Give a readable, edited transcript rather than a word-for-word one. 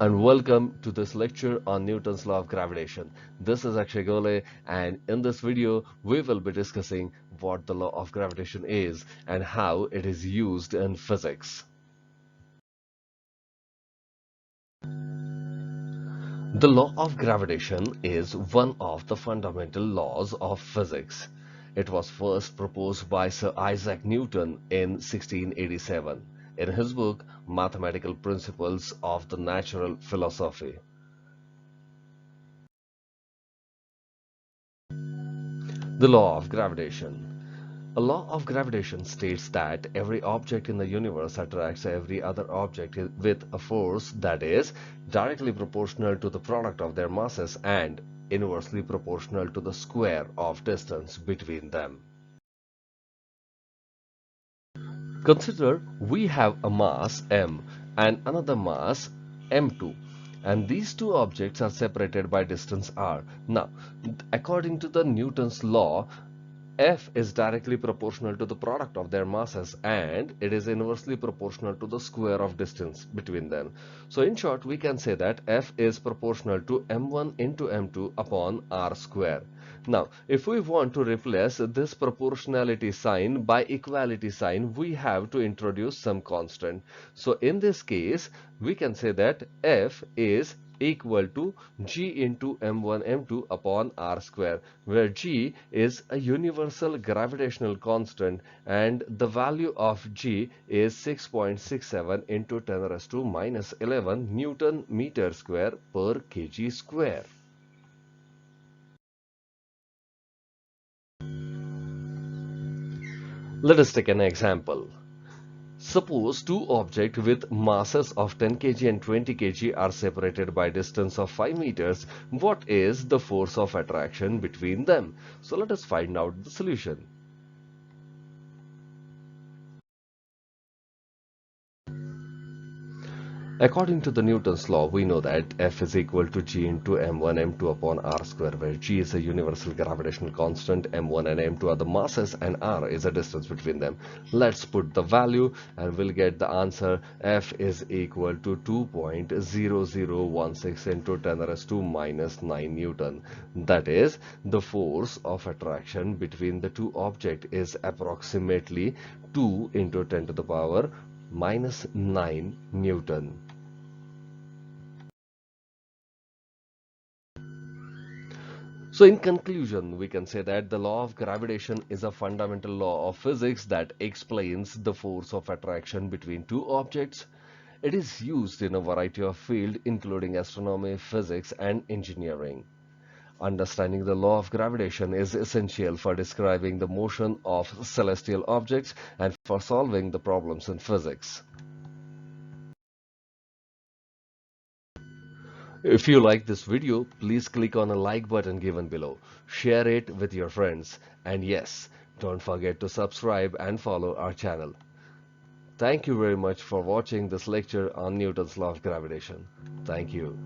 and welcome to this lecture on Newton's law of gravitation. This is Akshay Gole, and in this video we will be discussing what the law of gravitation is and how it is used in physics. The law of gravitation is one of the fundamental laws of physics. It was first proposed by Sir Isaac Newton in 1687 in his book Mathematical Principles of the Natural Philosophy. The law of gravitation. A law of gravitation states that every object in the universe attracts every other object with a force that is directly proportional to the product of their masses and inversely proportional to the square of distance between them. Consider we have a mass m and another mass m2, and these two objects are separated by distance r. Now, according to the Newton's law, F is directly proportional to the product of their masses and it is inversely proportional to the square of distance between them. So in short, we can say that F is proportional to m1 into m2 upon r square. Now, if we want to replace this proportionality sign by equality sign, we have to introduce some constant. So in this case, we can say that F is equal to g into m1 m2 upon r square, where g is a universal gravitational constant and the value of g is 6.67 into 10 raised to minus 11 Newton meter square per kg square. Let us take an example. Suppose two objects with masses of 10 kg and 20 kg are separated by distance of 5 meters. What is the force of attraction between them? So let us find out the solution. According to the Newton's law, we know that F is equal to g into m1 m2 upon r square, where g is a universal gravitational constant, m1 and m2 are the masses, and r is the distance between them. Let's put the value and we'll get the answer. F is equal to 2.0016 into 10 raised to minus 9 Newton. That is, the force of attraction between the two objects is approximately 2 into 10 to the power minus 9 Newton. So in conclusion, we can say that the law of gravitation is a fundamental law of physics that explains the force of attraction between two objects. It is used in a variety of fields, including astronomy, physics, and engineering. Understanding the law of gravitation is essential for describing the motion of celestial objects and for solving the problems in physics. If you like this video, please click on a like button given below. Share it with your friends. And yes, don't forget to subscribe and follow our channel. Thank you very much for watching this lecture on Newton's law of gravitation. Thank you.